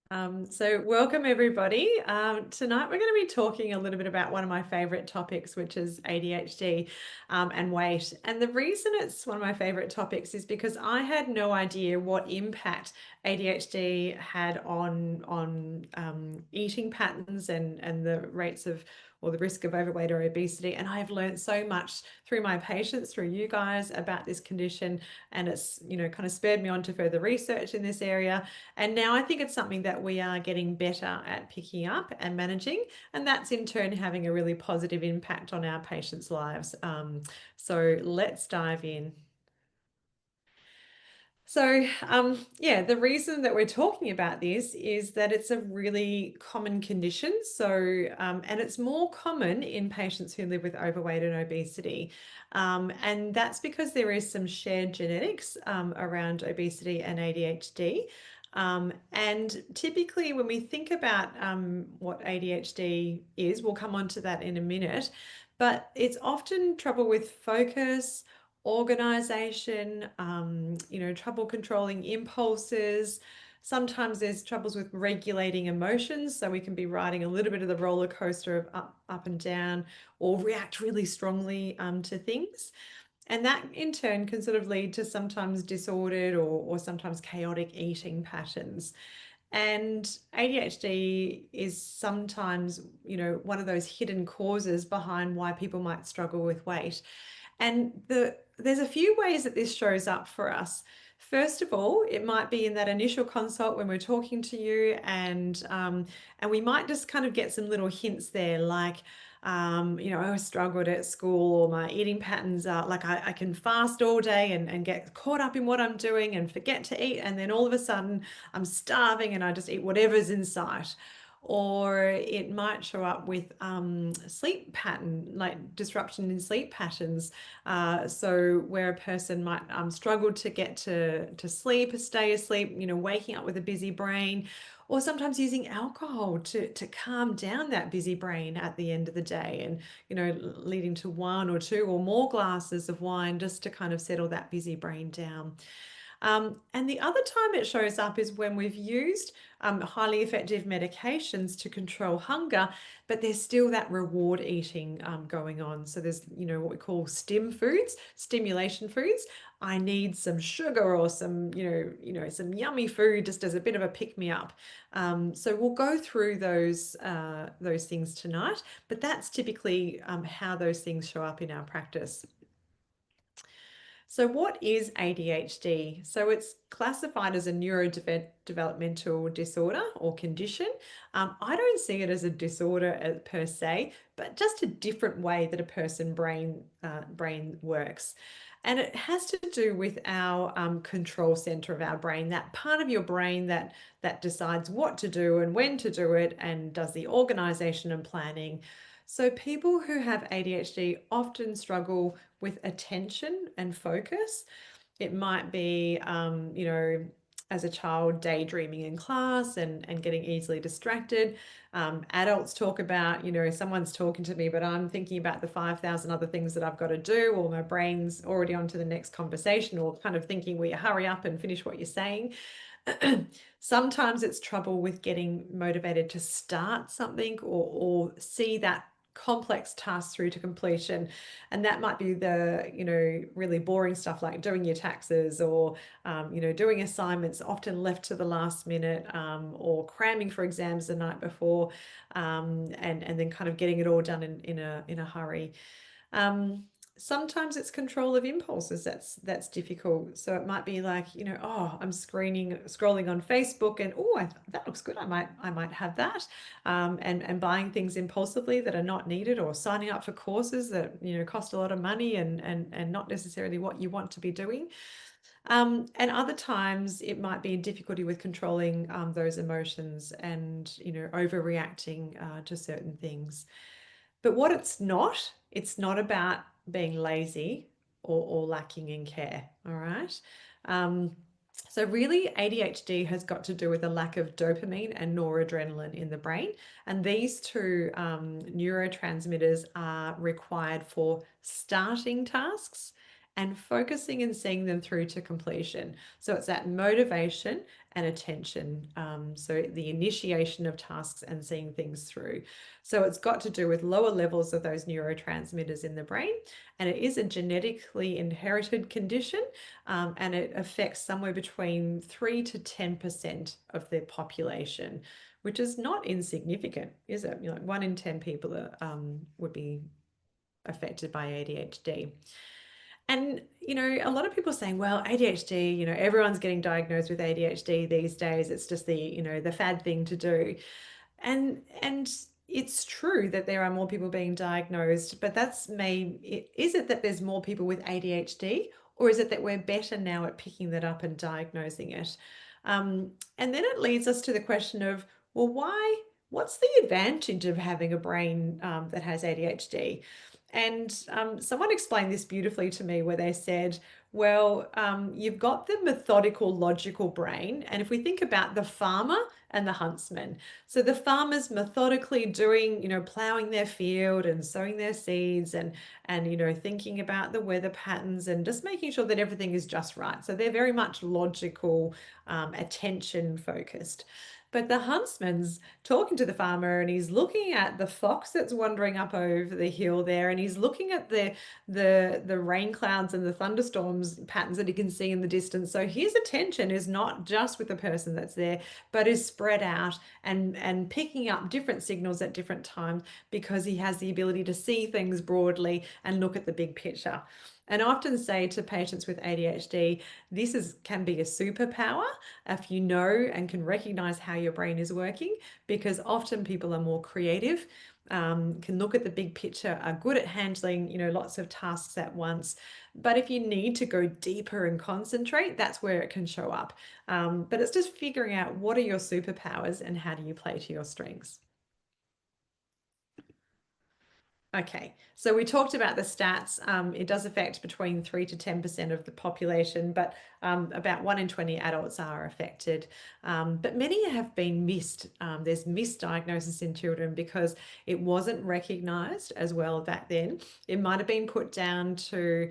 So welcome everybody. Tonight we're going to be talking a little bit about one of my favorite topics, which is ADHD and weight. And the reason it's one of my favorite topics is because I had no idea what impact ADHD had on eating patterns and the rates of or the risk of overweight or obesity. And I have learned so much through my patients, through you guys about this condition, and it's kind of spurred me on to further research in this area. And now I think it's something that we are getting better at picking up and managing, and that's in turn having a really positive impact on our patients' lives. So let's dive in. Yeah, the reason that we're talking about this is that it's a really common condition. And it's more common in patients who live with overweight and obesity. And that's because there is some shared genetics around obesity and ADHD. And typically, when we think about what ADHD is, we'll come on to that in a minute, but it's often trouble with focus, organization, trouble controlling impulses. Sometimes there's troubles with regulating emotions, so we can be riding a little bit of the roller coaster of up and down, or react really strongly to things. And that in turn can sort of lead to sometimes disordered or sometimes chaotic eating patterns. And ADHD is sometimes, one of those hidden causes behind why people might struggle with weight. And there's a few ways that this shows up for us. First of all, it might be in that initial consult when we're talking to you, and we might just kind of get some little hints there, like, I struggled at school, or my eating patterns are like I can fast all day and get caught up in what I'm doing and forget to eat, and then all of a sudden I'm starving and I just eat whatever's in sight. Or it might show up with sleep pattern, like disruption in sleep patterns. So where a person might struggle to get to sleep, stay asleep, waking up with a busy brain, or sometimes using alcohol to calm down that busy brain at the end of the day, and leading to one or two or more glasses of wine just to kind of settle that busy brain down. And the other time it shows up is when we've used highly effective medications to control hunger, but there's still that reward eating going on. So there's, what we call stim foods, stimulation foods. I need some sugar or some, some yummy food just as a bit of a pick me up. So we'll go through those things tonight, but that's typically how those things show up in our practice. So, what is ADHD? So, it's classified as a neurodevelopmental disorder or condition. I don't see it as a disorder per se, but just a different way that a person brain works. And it has to do with our control center of our brain, that part of your brain that decides what to do and when to do it and does the organization and planning. So, people who have ADHD often struggle with attention and focus. It might be, as a child, daydreaming in class and getting easily distracted. Adults talk about, someone's talking to me, but I'm thinking about the 5,000 other things that I've got to do, or my brain's already on to the next conversation, or kind of thinking, we hurry up and finish what you're saying. Sometimes it's trouble with getting motivated to start something or see that complex task through to completion. And that might be the, really boring stuff like doing your taxes, or, doing assignments often left to the last minute, or cramming for exams the night before, and then kind of getting it all done in a hurry. Um, Sometimes it's control of impulses that's difficult. So it might be like, I'm scrolling on Facebook, and that looks good. I might have that, and buying things impulsively that are not needed, or signing up for courses that cost a lot of money and not necessarily what you want to be doing. And other times it might be a difficulty with controlling those emotions and overreacting to certain things. But what it's not about being lazy or lacking in care. All right. Um, so really, ADHD has got to do with a lack of dopamine and noradrenaline in the brain, and these two neurotransmitters are required for starting tasks and focusing and seeing them through to completion. So it's that motivation and attention. So the initiation of tasks and seeing things through. So it's got to do with lower levels of those neurotransmitters in the brain. And it is a genetically inherited condition, and it affects somewhere between 3 to 10% of the population, which is not insignificant, is it? You know, 1 in 10 people would be affected by ADHD. And, a lot of people are saying, well, ADHD, everyone's getting diagnosed with ADHD these days. It's just the fad thing to do. And it's true that there are more people being diagnosed, but is it that there's more people with ADHD, or is it that we're better now at picking that up and diagnosing it? And then it leads us to the question of, well, what's the advantage of having a brain that has ADHD? And someone explained this beautifully to me, where they said, well, you've got the methodical, logical brain. And if we think about the farmer and the huntsman, so the farmer's methodically doing, plowing their field and sowing their seeds and thinking about the weather patterns and just making sure that everything is just right. So they're very much logical, attention focused. But the huntsman's talking to the farmer, and he's looking at the fox that's wandering up over the hill there, and he's looking at the rain clouds and the thunderstorms patterns that he can see in the distance. So his attention is not just with the person that's there, but is spread out and picking up different signals at different times, because he has the ability to see things broadly and look at the big picture. And I often say to patients with ADHD, can be a superpower if you know and can recognize how your brain is working, because often people are more creative, can look at the big picture, are good at handling, lots of tasks at once. But if you need to go deeper and concentrate, that's where it can show up. But it's just figuring out what are your superpowers and how do you play to your strengths. Okay, so we talked about the stats. It does affect between 3 to 10% of the population, but about 1 in 20 adults are affected. But many have been missed. There's misdiagnosis in children because it wasn't recognized as well back then. It might have been put down to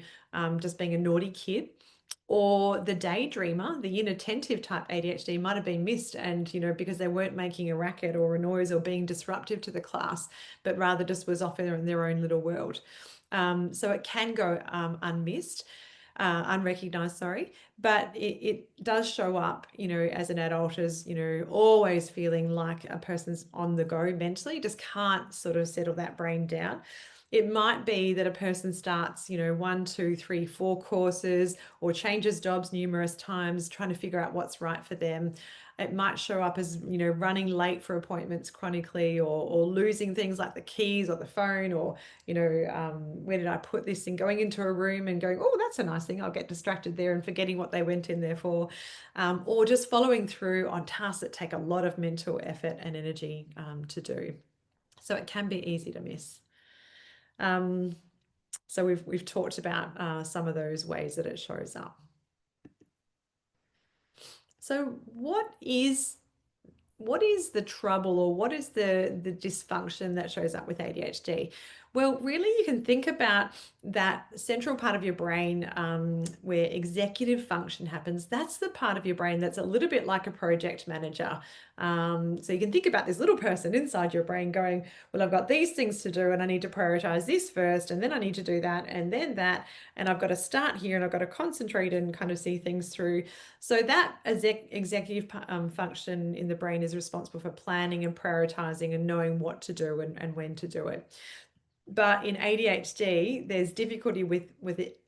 just being a naughty kid, or the daydreamer, the inattentive type ADHD might have been missed, and because they weren't making a racket or a noise or being disruptive to the class, but rather just was off in their own little world. So it can go unmissed, unrecognized, sorry, but it does show up, as an adult, as, always feeling like a person's on the go mentally, just can't sort of settle that brain down. It might be that a person starts, 1, 2, 3, 4 courses, or changes jobs numerous times, trying to figure out what's right for them. It might show up as, running late for appointments chronically, or losing things like the keys or the phone, or, where did I put this thing, going into a room and going, oh, that's a nice thing, I'll get distracted there, and forgetting what they went in there for, or just following through on tasks that take a lot of mental effort and energy to do. So it can be easy to miss. So we've talked about some of those ways that it shows up. So what is the trouble, or what is the dysfunction that shows up with ADHD? Well, really, you can think about that central part of your brain where executive function happens. That's the part of your brain that's a little bit like a project manager. So you can think about this little person inside your brain going, well, I've got these things to do, and I need to prioritize this first, and then I need to do that, and then that, and I've got to start here, and I've got to concentrate and kind of see things through. So that executive function in the brain is responsible for planning and prioritizing and knowing what to do and when to do it. But in ADHD, there's difficulty with it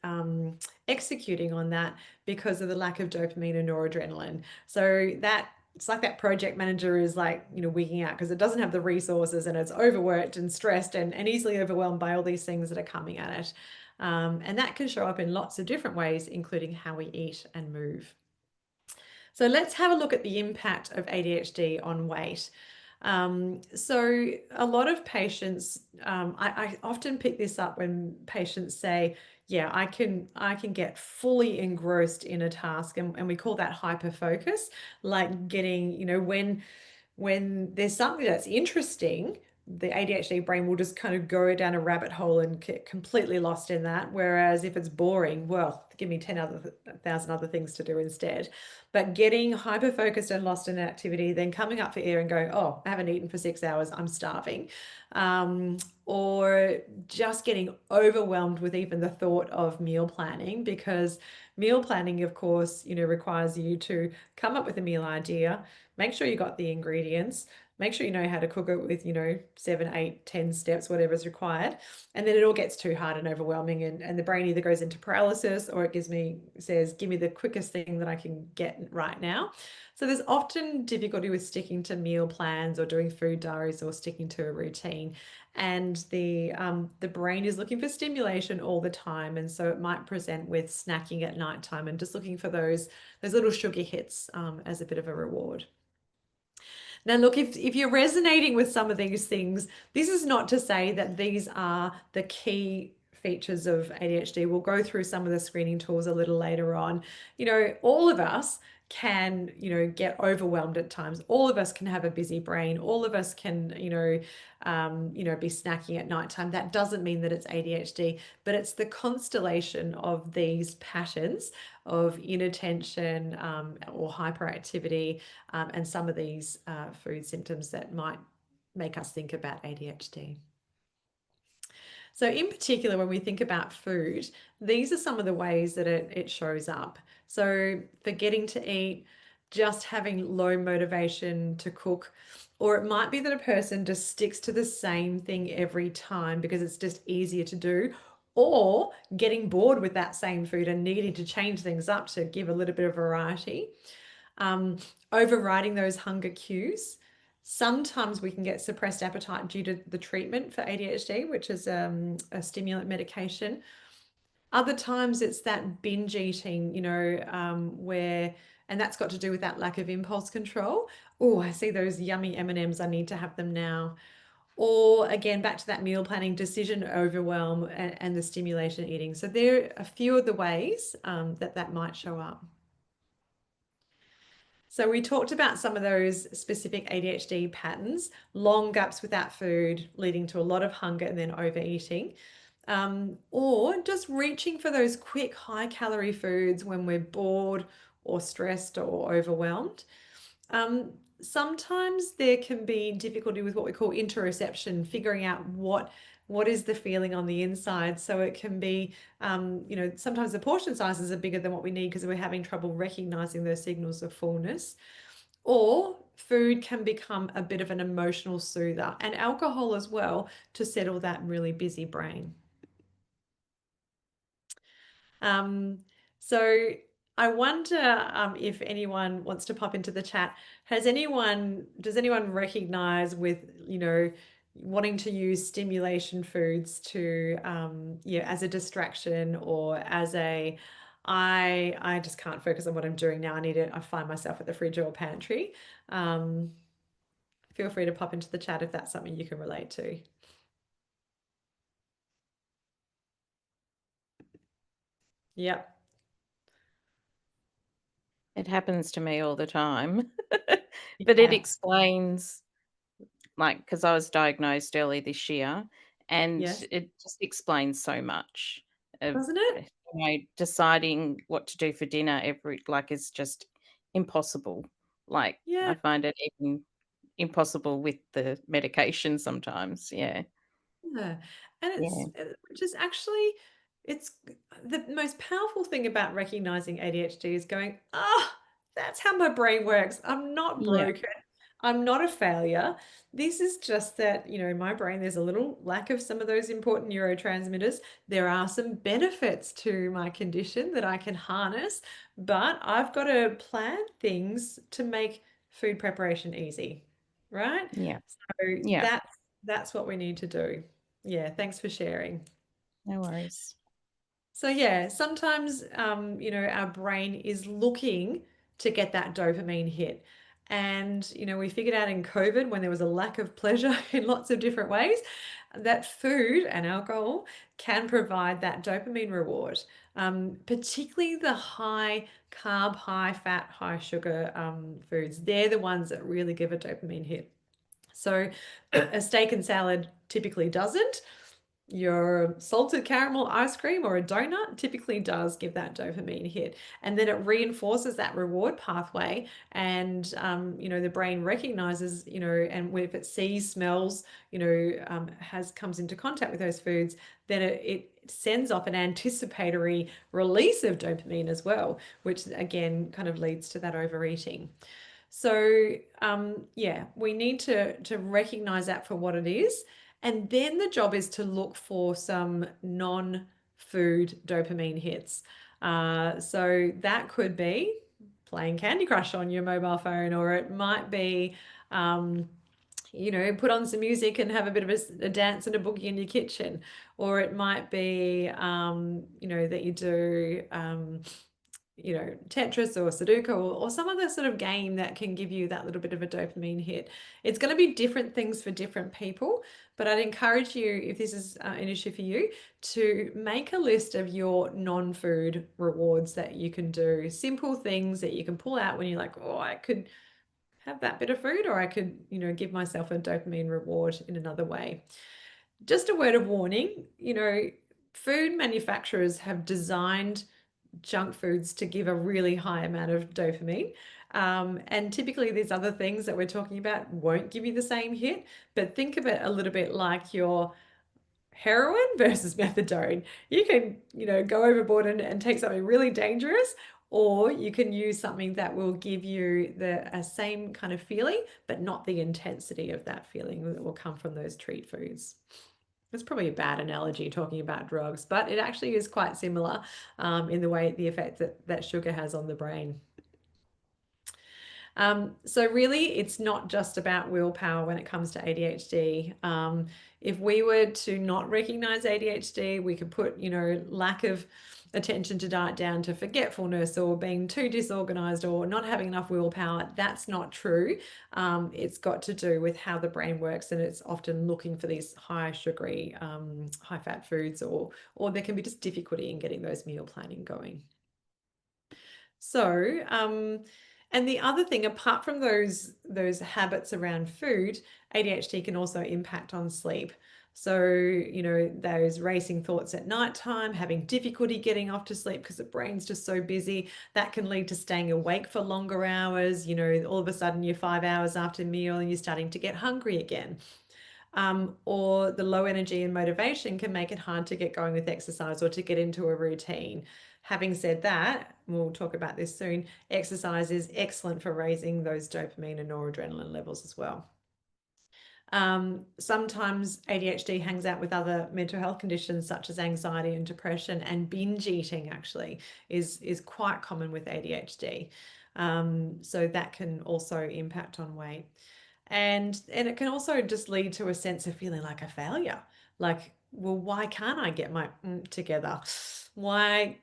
executing on that because of the lack of dopamine and noradrenaline. So that it's like that project manager is like, wigging out because it doesn't have the resources, and it's overworked and stressed and easily overwhelmed by all these things that are coming at it. And that can show up in lots of different ways, including how we eat and move. So let's have a look at the impact of ADHD on weight. So a lot of patients, I often pick this up when patients say, yeah, I can get fully engrossed in a task, and we call that hyper focus, like getting, when there's something that's interesting, the ADHD brain will just kind of go down a rabbit hole and get completely lost in that. Whereas if it's boring, well, give me 10,000 other things to do instead. But getting hyper focused and lost in an activity, then coming up for air and going, oh, I haven't eaten for 6 hours, I'm starving. Um, or just getting overwhelmed with even the thought of meal planning, because meal planning, of course, requires you to come up with a meal idea, make sure you got the ingredients, make sure you know how to cook it with, 7, 8, 10 steps, whatever is required. And then it all gets too hard and overwhelming, and the brain either goes into paralysis or says, give me the quickest thing that I can get right now. So there's often difficulty with sticking to meal plans or doing food diaries or sticking to a routine. And the brain is looking for stimulation all the time. And so it might present with snacking at nighttime and just looking for those little sugar hits as a bit of a reward. Now, look, if you're resonating with some of these things, this is not to say that these are the key features of ADHD. We'll go through some of the screening tools a little later on. All of us can, get overwhelmed at times. All of us can have a busy brain. All of us can, be snacking at nighttime. That doesn't mean that it's ADHD, but it's the constellation of these patterns of inattention or hyperactivity and some of these food symptoms that might make us think about ADHD. So, in particular, when we think about food, these are some of the ways that it shows up. So, forgetting to eat, just having low motivation to cook, or it might be that a person just sticks to the same thing every time because it's just easier to do, or getting bored with that same food and needing to change things up to give a little bit of variety. Overriding those hunger cues. Sometimes we can get suppressed appetite due to the treatment for ADHD, which is a stimulant medication. Other times it's that binge eating, and that's got to do with that lack of impulse control. Oh, I see those yummy M&Ms, I need to have them now. Or again, back to that meal planning, decision overwhelm, and the stimulation eating. So there are a few of the ways that might show up. So we talked about some of those specific ADHD patterns, long gaps without food, leading to a lot of hunger and then overeating, or just reaching for those quick, high-calorie foods when we're bored or stressed or overwhelmed. Um, Sometimes there can be difficulty with what we call interoception, figuring out what is the feeling on the inside. So it can be, sometimes the portion sizes are bigger than what we need because we're having trouble recognizing those signals of fullness. Or food can become a bit of an emotional soother, and alcohol as well, to settle that really busy brain. Um, so I wonder if anyone wants to pop into the chat. Does anyone recognize with, wanting to use stimulation foods to, as a distraction or as I just can't focus on what I'm doing now. I find myself at the fridge or pantry. Um, Feel free to pop into the chat if that's something you can relate to. Yep. It happens to me all the time. But it Yeah. explains, like, because I was diagnosed early this year, and Yes. it just explains so much of, Doesn't it? deciding what to do for dinner every like, is just impossible. Like, Yeah. I find it even impossible with the medication sometimes, yeah. Yeah. And Yeah, which is actually, it's the most powerful thing about recognizing ADHD is going, that's how my brain works. I'm not yeah, broken. I'm not a failure. This is just that, my brain, there's a little lack of some of those important neurotransmitters. There are some benefits to my condition that I can harness, but I've got to plan things to make food preparation easy, right? yeah, So yeah, that's what we need to do. Yeah, thanks for sharing. no worries. So yeah, sometimes our brain is looking to get that dopamine hit. And we figured out in COVID, when there was a lack of pleasure in lots of different ways, that food and alcohol can provide that dopamine reward. Particularly the high carb, high fat, high sugar foods. They're the ones that really give a dopamine hit. So a steak and salad typically doesn't. Your salted caramel ice cream or a donut typically does give that dopamine hit, and then it reinforces that reward pathway. And the brain recognizes, and if it sees, smells, has comes into contact with those foods, then it sends off an anticipatory release of dopamine as well, which again kind of leads to that overeating. So yeah, we need to recognize that for what it is. And then the job is to look for some non-food dopamine hits. So that could be playing Candy Crush on your mobile phone, or it might be, put on some music and have a bit of a dance and a boogie in your kitchen. Or it might be, that you do, Tetris or Sudoku, or some other sort of game that can give you that little bit of a dopamine hit. It's going to be different things for different people, but I'd encourage you, if this is an issue for you, to make a list of your non-food rewards that you can do. Simple things that you can pull out when you're like, oh, I could have that bit of food, or I could, give myself a dopamine reward in another way. Just a word of warning, food manufacturers have designed junk foods to give a really high amount of dopamine. And typically these other things that we're talking about won't give you the same hit, but think of it a little bit like your heroin versus methadone. You can, go overboard and take something really dangerous, or you can use something that will give you the same kind of feeling, but not the intensity of that feeling that will come from those treat foods. It's probably a bad analogy talking about drugs, but it actually is quite similar in the effect that sugar has on the brain. So really, it's not just about willpower when it comes to ADHD. If we were to not recognize ADHD, we could put, lack of attention to diet down to forgetfulness or being too disorganized or not having enough willpower. That's not true. It's got to do with how the brain works, and it's often looking for these high sugary, high fat foods, or there can be just difficulty in getting those meal planning going. So, and the other thing, apart from those habits around food, ADHD can also impact on sleep. So, those racing thoughts at nighttime, having difficulty getting off to sleep because the brain's just so busy, that can lead to staying awake for longer hours. All of a sudden you're 5 hours after a meal and you're starting to get hungry again. Or the low energy and motivation can make it hard to get going with exercise or to get into a routine. Having said that, we'll talk about this soon, exercise is excellent for raising those dopamine and noradrenaline levels as well. Sometimes ADHD hangs out with other mental health conditions such as anxiety and depression, and binge eating actually is quite common with ADHD. So that can also impact on weight. And it can also just lead to a sense of feeling like a failure. Like, well, why can't I get my together? Why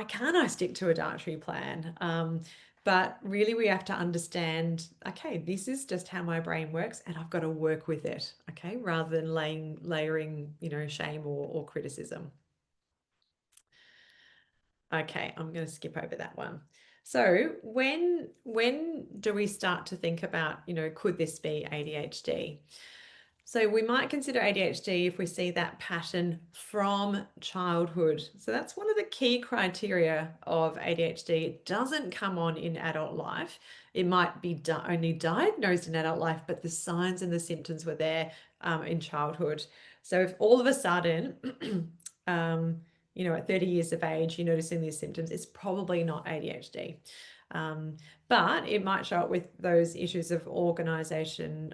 can't I stick to a dietary plan? But really, we have to understand, okay, this is just how my brain works, and I've got to work with it, okay, rather than layering, shame or criticism. Okay, I'm going to skip over that one. So when do we start to think about, could this be ADHD? So we might consider ADHD if we see that pattern from childhood. So that's one of the key criteria of ADHD. It doesn't come on in adult life. It might be only diagnosed in adult life, but the signs and the symptoms were there in childhood. So if all of a sudden, at 30 years of age, you're noticing these symptoms, it's probably not ADHD. But it might show up with those issues of organization,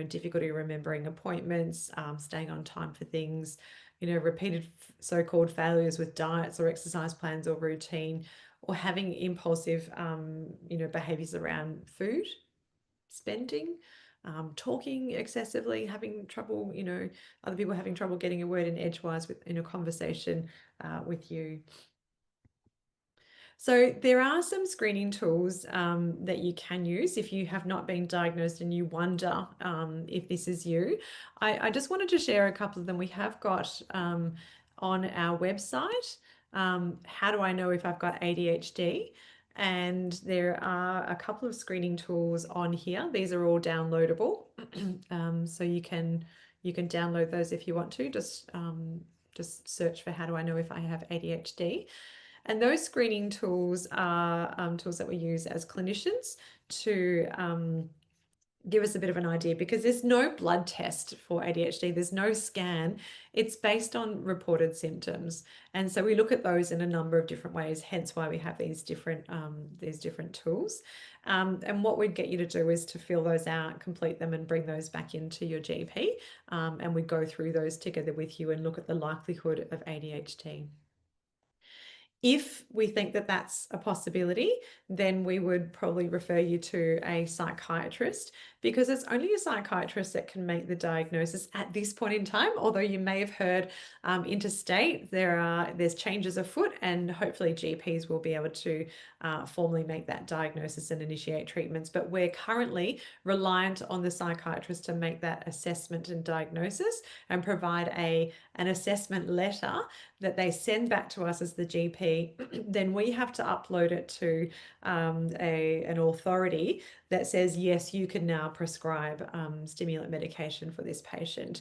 difficulty remembering appointments, staying on time for things, repeated so-called failures with diets or exercise plans or routine, or having impulsive, behaviors around food, spending, talking excessively, having trouble, other people having trouble getting a word in edgewise in a conversation with you. So there are some screening tools that you can use if you have not been diagnosed and you wonder if this is you. I just wanted to share a couple of them. We have got on our website, how do I know if I've got ADHD? And there are a couple of screening tools on here. These are all downloadable. So you can download those if you want to. Just search for how do I know if I have ADHD. And those screening tools are tools that we use as clinicians to give us a bit of an idea, because there's no blood test for ADHD, there's no scan. It's based on reported symptoms, and so we look at those in a number of different ways, hence why we have these different tools. And what we'd get you to do is to fill those out, complete them, and bring those back into your GP, and we go through those together with you and look at the likelihood of ADHD. If we think that that's a possibility, then we would probably refer you to a psychiatrist, because it's only a psychiatrist that can make the diagnosis at this point in time. Although you may have heard interstate, there's changes afoot, and hopefully GPs will be able to formally make that diagnosis and initiate treatments. But we're currently reliant on the psychiatrist to make that assessment and diagnosis and provide an assessment letter that they send back to us as the GP. Then we have to upload it to an authority that says, yes, you can now prescribe stimulant medication for this patient.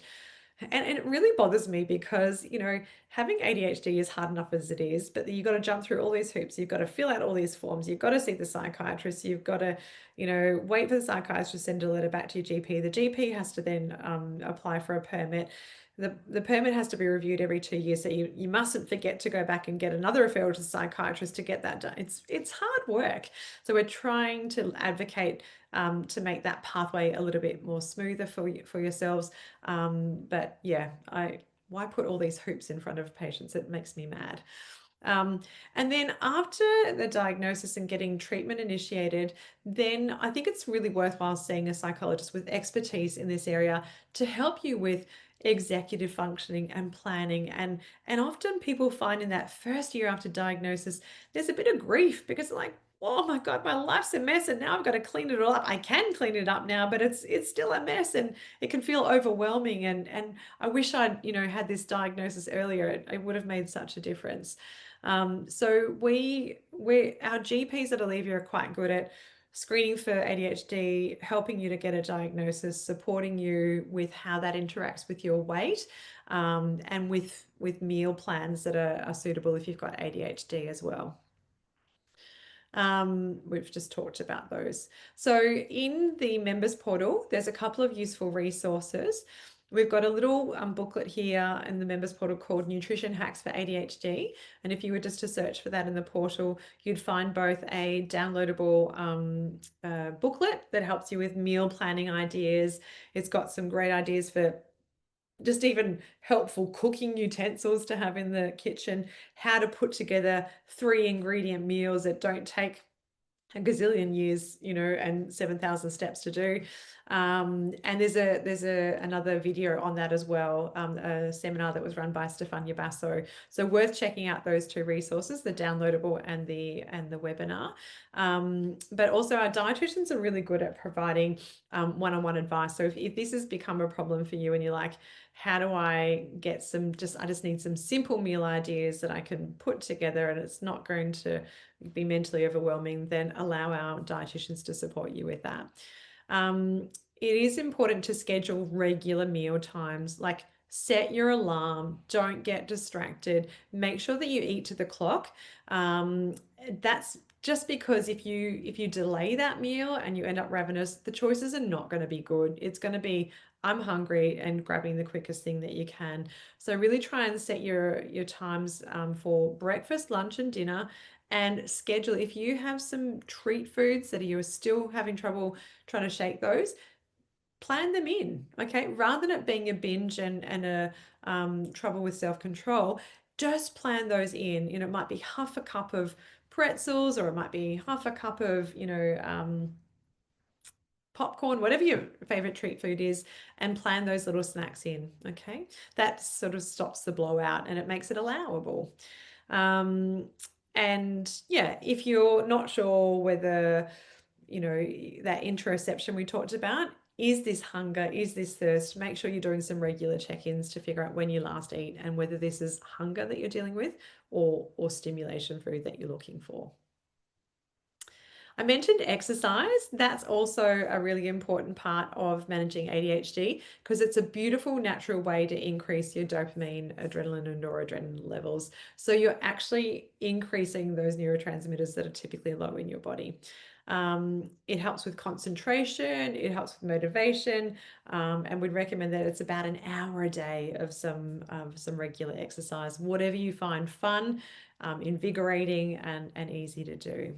And it really bothers me because, having ADHD is hard enough as it is, but you've got to jump through all these hoops. You've got to fill out all these forms. You've got to see the psychiatrist. You've got to, wait for the psychiatrist to send a letter back to your GP. The GP has to then apply for a permit. The permit has to be reviewed every 2 years. So you mustn't forget to go back and get another referral to the psychiatrist to get that done. It's hard work. So we're trying to advocate to make that pathway a little bit more smoother for yourselves. But yeah, why put all these hoops in front of patients? It makes me mad. And then after the diagnosis and getting treatment initiated, then I think it's really worthwhile seeing a psychologist with expertise in this area to help you with executive functioning and planning. And often people find in that first year after diagnosis, there's a bit of grief, because like, oh my God, my life's a mess and now I've got to clean it all up. I can clean it up now, but it's still a mess, and it can feel overwhelming. And I wish I'd, had this diagnosis earlier. It would have made such a difference. So our GPs at Alivia are quite good at screening for ADHD, helping you to get a diagnosis, supporting you with how that interacts with your weight, and with meal plans that are suitable if you've got ADHD as well. We've just talked about those. So in the members portal, there's a couple of useful resources. We've got a little booklet here in the members portal called Nutrition Hacks for ADHD. And if you were just to search for that in the portal, you'd find both a downloadable booklet that helps you with meal planning ideas. It's got some great ideas for just even helpful cooking utensils to have in the kitchen, how to put together 3-ingredient meals that don't take a gazillion years, and 7,000 steps to do. And there's another video on that as well, a seminar that was run by Stefania Basso. So worth checking out those two resources, the downloadable and the webinar. But also our dietitians are really good at providing one-on-one advice. So if this has become a problem for you and you're like, how do I get I just need some simple meal ideas that I can put together and it's not going to be mentally overwhelming, then allow our dietitians to support you with that. It is important to schedule regular meal times, like set your alarm, don't get distracted, make sure that you eat to the clock. That's just because if you delay that meal and you end up ravenous, the choices are not going to be good. It's going to be, I'm hungry, and grabbing the quickest thing that you can. So really try and set your times for breakfast, lunch, and dinner, and schedule. If you have some treat foods that you're still having trouble trying to shake those, plan them in, okay? Rather than it being a binge and a trouble with self-control, just plan those in. It might be half a cup of pretzels, or it might be half a cup of, popcorn, whatever your favorite treat food is, and plan those little snacks in, okay? That sort of stops the blowout and it makes it allowable. And yeah, if you're not sure whether, that interoception we talked about, is this hunger, is this thirst, make sure you're doing some regular check-ins to figure out when you last eat and whether this is hunger that you're dealing with or stimulation food that you're looking for. I mentioned exercise. That's also a really important part of managing ADHD because it's a beautiful natural way to increase your dopamine, adrenaline, and noradrenaline levels. So you're actually increasing those neurotransmitters that are typically low in your body. It helps with concentration, it helps with motivation, and we'd recommend that it's about an hour a day of some regular exercise, whatever you find fun, invigorating, and easy to do.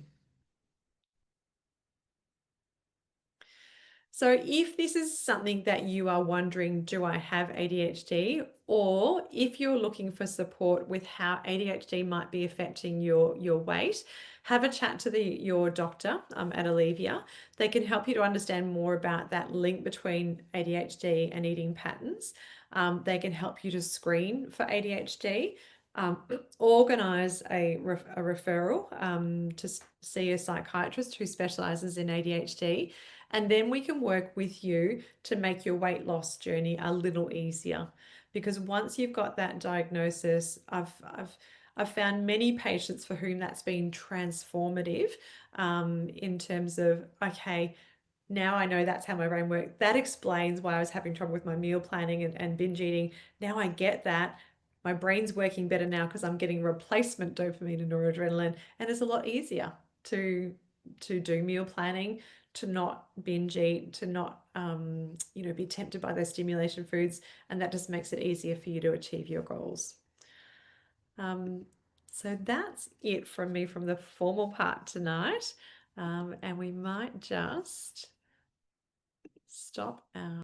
So if this is something that you are wondering, do I have ADHD? Or if you're looking for support with how ADHD might be affecting your weight, have a chat to your doctor at Alivia. They can help you to understand more about that link between ADHD and eating patterns. They can help you to screen for ADHD. Um, organize a referral to see a psychiatrist who specializes in ADHD, and then we can work with you to make your weight loss journey a little easier. Because once you've got that diagnosis, I've found many patients for whom that's been transformative, in terms of, okay, now I know that's how my brain works. That explains why I was having trouble with my meal planning and binge eating. Now I get that. My brain's working better now because I'm getting replacement dopamine and noradrenaline, and it's a lot easier to do meal planning, to not binge eat, to not be tempted by those stimulation foods, and that just makes it easier for you to achieve your goals. So that's it from me from the formal part tonight, and we might just stop our